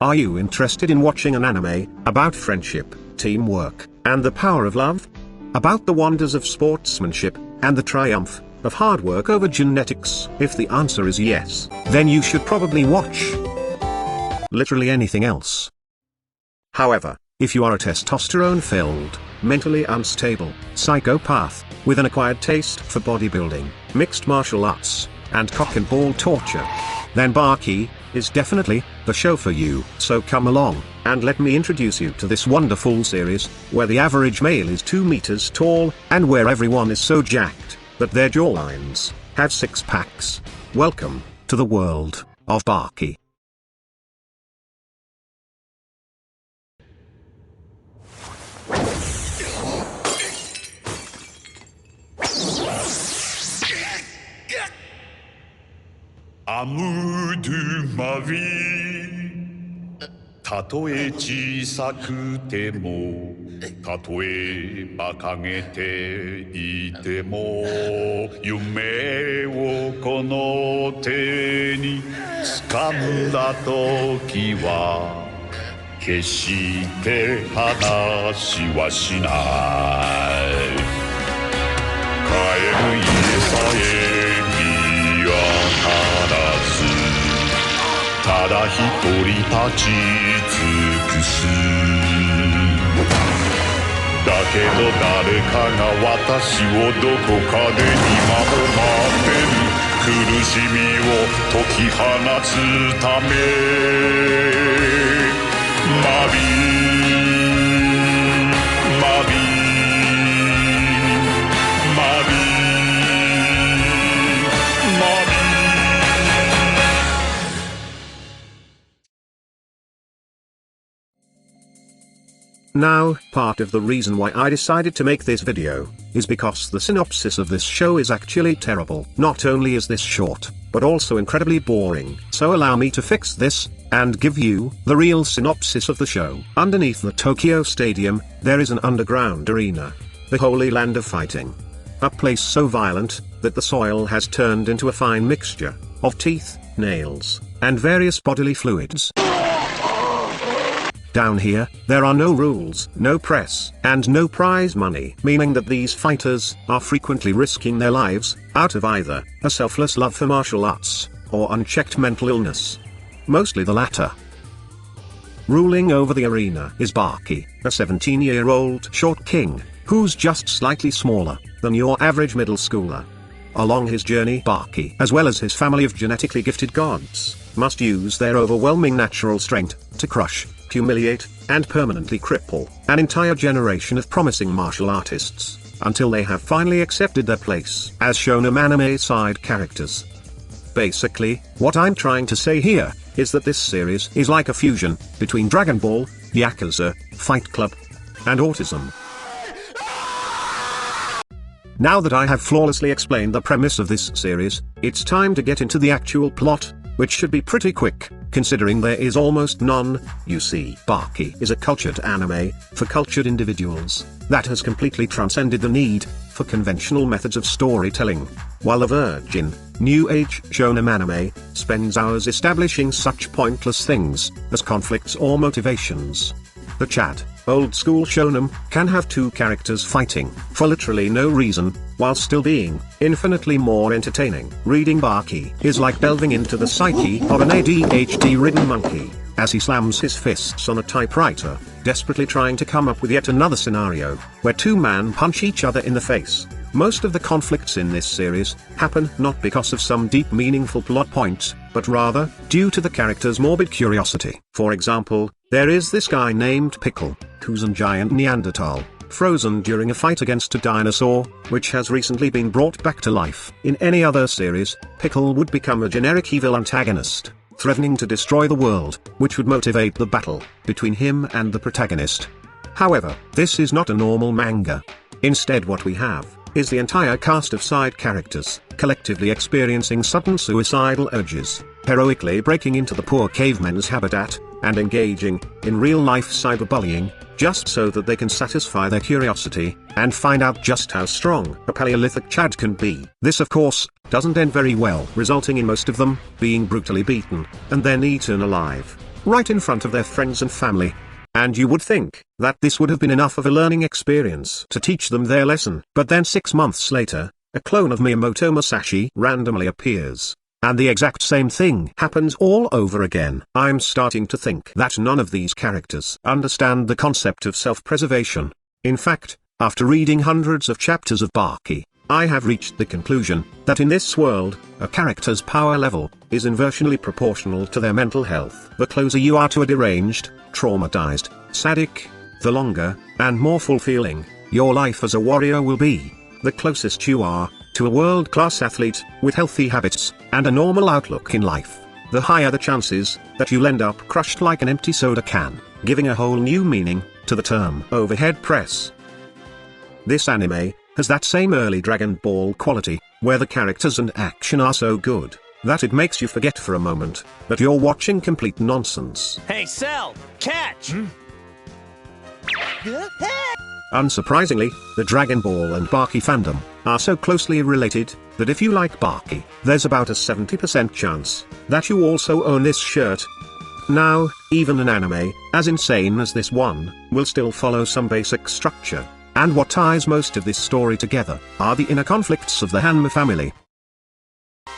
Are you interested in watching an anime about friendship, teamwork, and the power of love? About the wonders of sportsmanship, and the triumph of hard work over genetics? If the answer is yes, then you should probably watch literally anything else. However, if you are a testosterone-filled, mentally unstable psychopath with an acquired taste for bodybuilding, mixed martial arts, and cock and ball torture, then Baki is definitely the show for you. So come along, and let me introduce you to this wonderful series, where the average male is 2 meters tall, and where everyone is so jacked that their jawlines have 6 packs. Welcome to the world of Baki. Amour de ma vie たとえ小さくてもたとえ馬鹿げていても夢をこの手に掴んだ時は決して話はしない帰る家さえ見当たらずただ一人立ち尽くすだけど誰かが私をどこかで今も待ってる苦しみを解き放つためマビマビマビマビNow, part of the reason why I decided to make this video is because the synopsis of this show is actually terrible. Not only is this short, but also incredibly boring. So allow me to fix this and give you the real synopsis of the show. Underneath the Tokyo Stadium, there is an underground arena, the holy land of fighting. A place so violent that the soil has turned into a fine mixture of teeth, nails, and various bodily fluids. Down here, there are no rules, no press, and no prize money, meaning that these fighters are frequently risking their lives out of either a selfless love for martial arts or unchecked mental illness. Mostly the latter. Ruling over the arena is Baki, a 17-year-old short king, who's just slightly smaller than your average middle schooler. Along his journey, Baki, as well as his family of genetically gifted gods, must use their overwhelming natural strength to crush, humiliate, and permanently cripple an entire generation of promising martial artists, until they have finally accepted their place as shonen anime side characters. Basically, what I'm trying to say here is that this series is like a fusion between Dragon Ball, Yakuza, Fight Club, and autism. Now that I have flawlessly explained the premise of this series, it's time to get into the actual plot, which should be pretty quick, considering there is almost none. You see, Baki is a cultured anime for cultured individuals that has completely transcended the need for conventional methods of storytelling, while the virgin, new age shonen anime spends hours establishing such pointless things as conflicts or motivations. The Chad, old school shonen, can have 2 characters fighting for literally no reason, while still being infinitely more entertaining. Reading Baki is like delving into the psyche of an ADHD-ridden monkey, as he slams his fists on a typewriter, desperately trying to come up with yet another scenario where 2 men punch each other in the face. Most of the conflicts in this series happen not because of some deep meaningful plot points, but rather due to the character's morbid curiosity. For example, there is this guy named Pickle, who's a giant Neanderthal, frozen during a fight against a dinosaur, which has recently been brought back to life. In any other series, Pickle would become a generic evil antagonist, threatening to destroy the world, which would motivate the battle between him and the protagonist. However, this is not a normal manga. Instead, what we have is the entire cast of side characters, collectively experiencing sudden suicidal urges, heroically breaking into the poor cavemen's habitat, and engaging in real-life cyberbullying, just so that they can satisfy their curiosity, and find out just how strong a Paleolithic Chad can be. This of course, doesn't end very well, resulting in most of them being brutally beaten, and then eaten alive. right in front of their friends and family. And you would think that this would have been enough of a learning experience to teach them their lesson. But then 6 months later, a clone of Miyamoto Musashi randomly appears. And the exact same thing happens all over again. I'm starting to think that none of these characters understand the concept of self-preservation. In fact, after reading hundreds of chapters of Baki, I have reached the conclusion that in this world, a character's power level is inversely proportional to their mental health. The closer you are to a deranged, traumatized, sadistic, the longer and more fulfilling your life as a warrior will be. The closest you are to a world-class athlete with healthy habits and a normal outlook in life, the higher the chances that you'll end up crushed like an empty soda can, giving a whole new meaning to the term overhead press. This anime has that same early Dragon Ball quality, where the characters and action are so good that it makes you forget for a moment that you're watching complete nonsense. Hey, Cell! Catch! Unsurprisingly, the Dragon Ball and Baki fandom are so closely related that if you like Baki, there's about a 70% chance that you also own this shirt. Now, even an anime as insane as this one will still follow some basic structure, and what ties most of this story together are the inner conflicts of the Hanma family.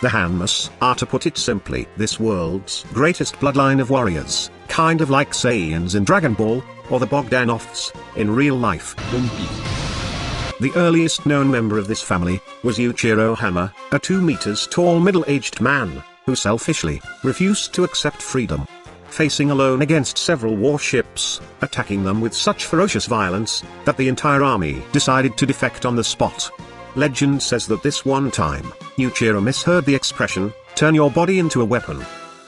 The Hanmas are, to put it simply, this world's greatest bloodline of warriors, kind of like Saiyans in Dragon Ball, or the Bogdanovs in real life. The earliest known member of this family was Yuichiro Hanma, a 2 meters tall middle-aged man who selfishly refused to accept freedom. Facing alone against several warships, attacking them with such ferocious violence that the entire army decided to defect on the spot. Legend says that this one time, Yuichiro misheard the expression, "turn your body into a weapon,"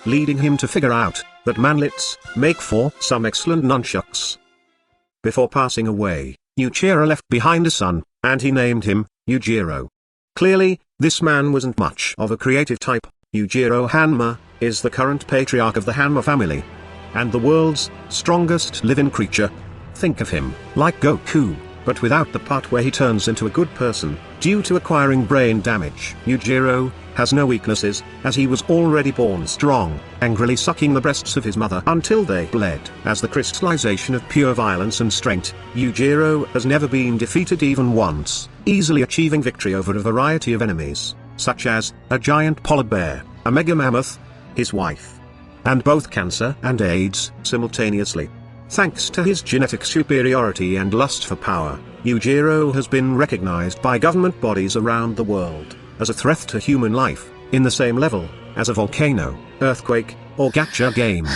leading him to figure out that manlets make for some excellent nunchucks. Before passing away, Yuichiro left behind a son, and he named him Yujiro. Clearly, this man wasn't much of a creative type. Yujiro Hanma is the current patriarch of the Hanma family, and the world's strongest living creature. Think of him like Goku, but without the part where he turns into a good person due to acquiring brain damage. Yujiro has no weaknesses, as he was already born strong, angrily sucking the breasts of his mother until they bled. As the crystallization of pure violence and strength, Yujiro has never been defeated even once, easily achieving victory over a variety of enemies, such as a giant polar bear, a mega mammoth, his wife, and both cancer and AIDS simultaneously. Thanks to his genetic superiority and lust for power, Yujiro has been recognized by government bodies around the world as a threat to human life, in the same level as a volcano, earthquake, or gacha games.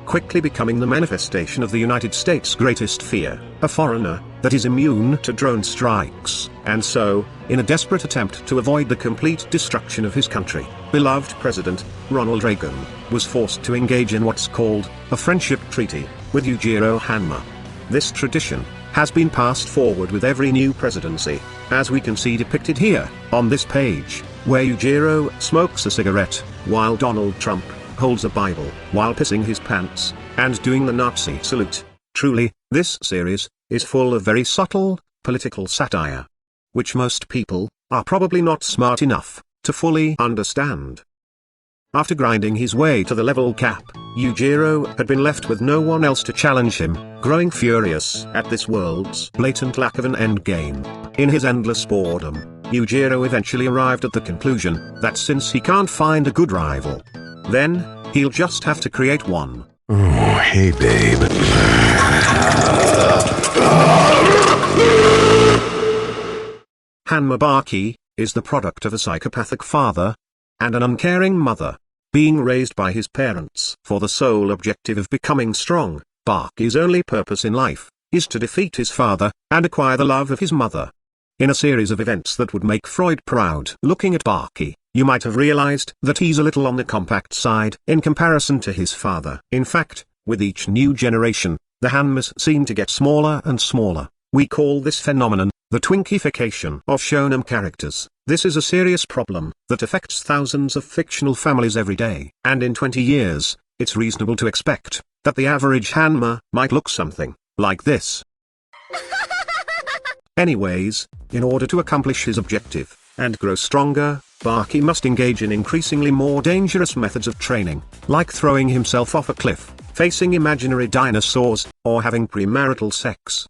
Quickly becoming the manifestation of the United States' greatest fear, a foreigner that is immune to drone strikes, and so, in a desperate attempt to avoid the complete destruction of his country, beloved President Ronald Reagan was forced to engage in what's called a friendship treaty with Yujiro Hanma. This tradition has been passed forward with every new presidency, as we can see depicted here on this page, where Yujiro smokes a cigarette while Donald Trump holds a Bible while pissing his pants and doing the Nazi salute. Truly, this series is full of very subtle political satire, which most people are probably not smart enough to fully understand. After grinding his way to the level cap, Yujiro had been left with no one else to challenge him, growing furious at this world's blatant lack of an endgame. In his endless boredom, Yujiro eventually arrived at the conclusion that since he can't find a good rival, then he'll just have to create one. Oh, hey babe. Hanma Baki is the product of a psychopathic father and an uncaring mother, being raised by his parents for the sole objective of becoming strong. Baki's only purpose in life is to defeat his father and acquire the love of his mother. In a series of events that would make Freud proud, looking at Baki, you might have realized that he's a little on the compact side in comparison to his father. In fact, with each new generation, the Hanmas seem to get smaller and smaller. We call this phenomenon the twinkification of shonen characters. This is a serious problem that affects thousands of fictional families every day. And in 20 years, it's reasonable to expect that the average Hanma might look something like this. Anyways, in order to accomplish his objective, and grow stronger, Baki must engage in increasingly more dangerous methods of training, like throwing himself off a cliff, facing imaginary dinosaurs, or having premarital sex.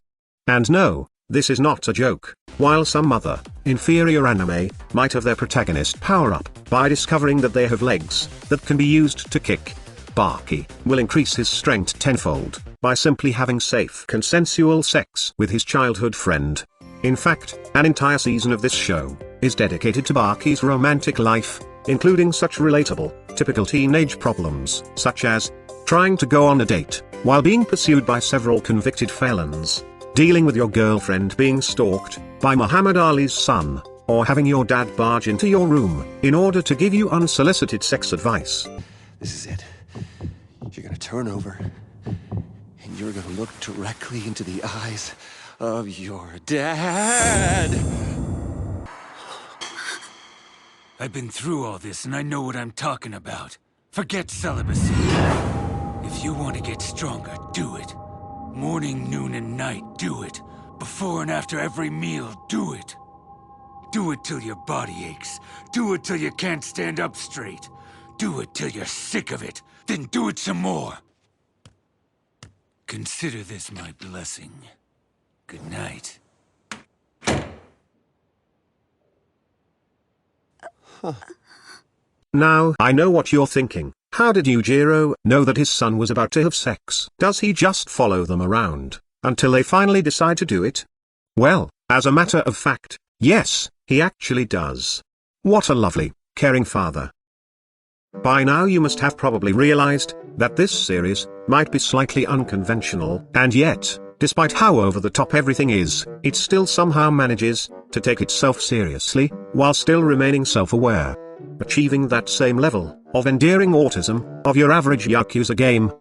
And no, this is not a joke. While some other, inferior anime, might have their protagonist power up by discovering that they have legs that can be used to kick, Baki will increase his strength tenfold by simply having safe consensual sex with his childhood friend. In fact, an entire season of this show is dedicated to Baki's romantic life, including such relatable, typical teenage problems such as trying to go on a date while being pursued by several convicted felons, dealing with your girlfriend being stalked by Muhammad Ali's son, or having your dad barge into your room in order to give you unsolicited sex advice. This is it. You're gonna turn over, and you're gonna look directly into the eyes of your dad. I've been through all this and I know what I'm talking about. Forget celibacy. If you want to get stronger, do it. Morning, noon, and night, do it. Before and after every meal, do it. Do it till your body aches. Do it till you can't stand up straight. Do it till you're sick of it. Then do it some more. Consider this my blessing. Good night. Now, I know what you're thinking. How did Yujiro know that his son was about to have sex? Does he just follow them around until they finally decide to do it? Well, as a matter of fact, yes, he actually does. What a lovely, caring father. By now you must have probably realized that this series might be slightly unconventional, and yet, despite how over the top everything is, it still somehow manages to take itself seriously, while still remaining self-aware, achieving that same level of endearing autism of your average Yakuza game.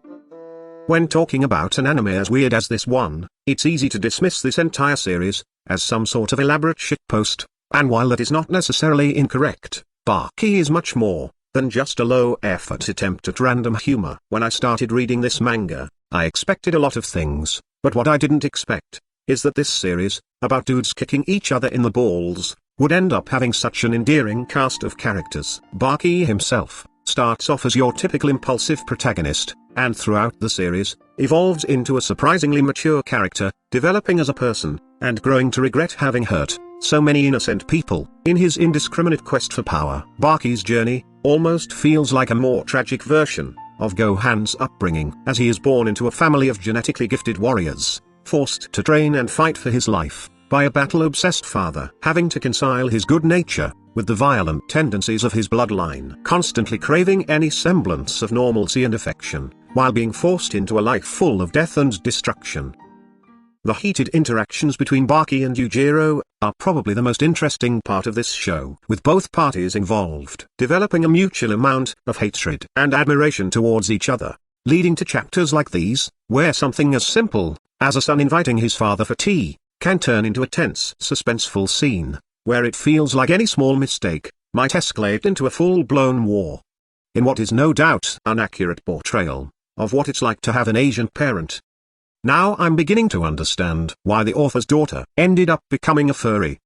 When talking about an anime as weird as this one, it's easy to dismiss this entire series as some sort of elaborate shitpost, and while that is not necessarily incorrect, Baki is much more than just a low-effort attempt at random humor. When I started reading this manga, I expected a lot of things, but what I didn't expect is that this series, about dudes kicking each other in the balls, would end up having such an endearing cast of characters. Baki himself starts off as your typical impulsive protagonist, and throughout the series, evolves into a surprisingly mature character, developing as a person, and growing to regret having hurt so many innocent people in his indiscriminate quest for power. Baki's journey almost feels like a more tragic version of Gohan's upbringing, as he is born into a family of genetically gifted warriors, forced to train and fight for his life by a battle-obsessed father, having to reconcile his good nature with the violent tendencies of his bloodline, constantly craving any semblance of normalcy and affection, while being forced into a life full of death and destruction. The heated interactions between Baki and Yujiro are probably the most interesting part of this show, with both parties involved developing a mutual amount of hatred and admiration towards each other, leading to chapters like these, where something as simple as a son inviting his father for tea can turn into a tense, suspenseful scene, where it feels like any small mistake might escalate into a full-blown war. In what is no doubt an accurate portrayal of what it's like to have an Asian parent. Now I'm beginning to understand why the author's daughter ended up becoming a furry.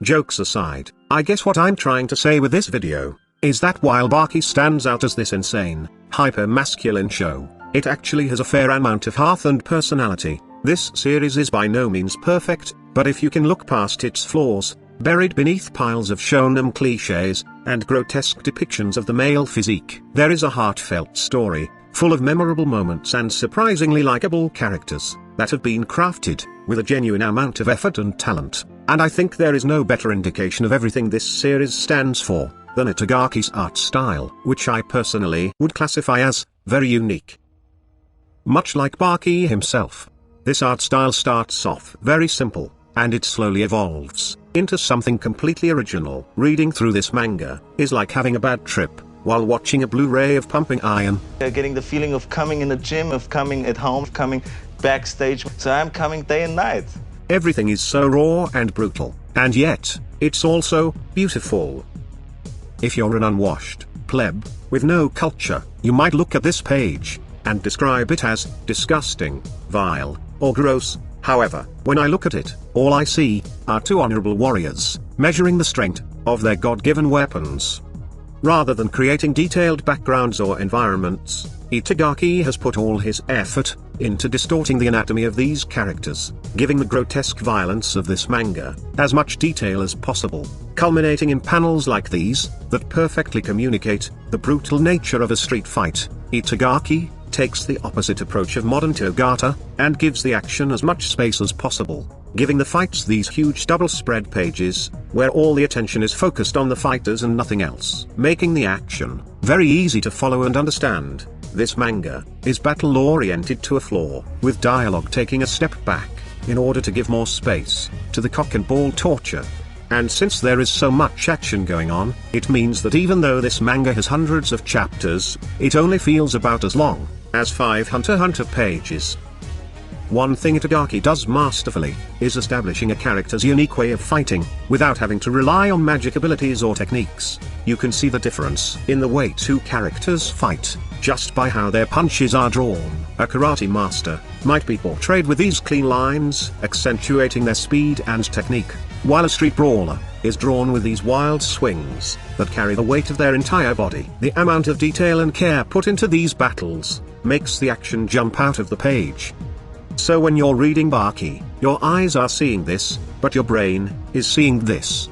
Jokes aside, I guess what I'm trying to say with this video is that while Baki stands out as this insane, hyper-masculine show, it actually has a fair amount of heart and personality. This series is by no means perfect, but if you can look past its flaws, buried beneath piles of shonen clichés and grotesque depictions of the male physique, there is a heartfelt story, full of memorable moments and surprisingly likable characters, that have been crafted with a genuine amount of effort and talent, and I think there is no better indication of everything this series stands for than Itagaki's art style, which I personally would classify as very unique. Much like Baki himself, this art style starts off very simple, and it slowly evolves into something completely original. Reading through this manga is like having a bad trip while watching a Blu-ray of Pumping Iron. Getting the feeling of coming in the gym, of coming at home, of coming backstage. So I'm coming day and night. Everything is so raw and brutal, and yet, it's also beautiful. If you're an unwashed pleb with no culture, you might look at this page and describe it as disgusting, vile, or gross. However, when I look at it, all I see are two honorable warriors, measuring the strength of their God-given weapons. Rather than creating detailed backgrounds or environments, Itagaki has put all his effort into distorting the anatomy of these characters, giving the grotesque violence of this manga as much detail as possible, culminating in panels like these that perfectly communicate the brutal nature of a street fight. Itagaki takes the opposite approach of modern Togata, and gives the action as much space as possible, giving the fights these huge double-spread pages, where all the attention is focused on the fighters and nothing else, making the action very easy to follow and understand. This manga is battle-oriented to a flaw, with dialogue taking a step back, in order to give more space to the cock and ball torture. And since there is so much action going on, it means that even though this manga has hundreds of chapters, it only feels about as long as 5 Hunter x Hunter pages. One thing Itagaki does masterfully is establishing a character's unique way of fighting, without having to rely on magic abilities or techniques. You can see the difference in the way two characters fight, just by how their punches are drawn. A karate master might be portrayed with these clean lines, accentuating their speed and technique, while a street brawler is drawn with these wild swings that carry the weight of their entire body. The amount of detail and care put into these battles makes the action jump out of the page. So when you're reading Baki, your eyes are seeing this, but your brain is seeing this.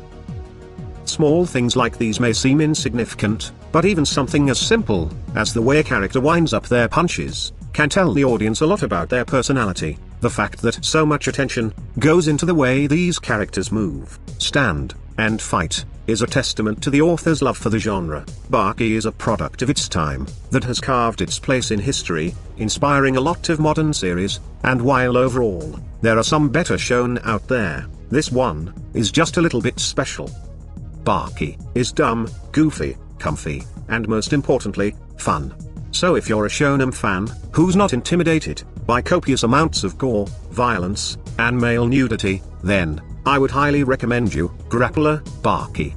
Small things like these may seem insignificant, but even something as simple as the way a character winds up their punches can tell the audience a lot about their personality. The fact that so much attention goes into the way these characters move, stand, and fight is a testament to the author's love for the genre. Baki is a product of its time that has carved its place in history, inspiring a lot of modern series, and while overall there are some better shown out there, this one is just a little bit special. Baki is dumb, goofy, comfy, and most importantly, fun. So if you're a shonen fan who's not intimidated by copious amounts of gore, violence, and male nudity, then I would highly recommend you Grappler Baki.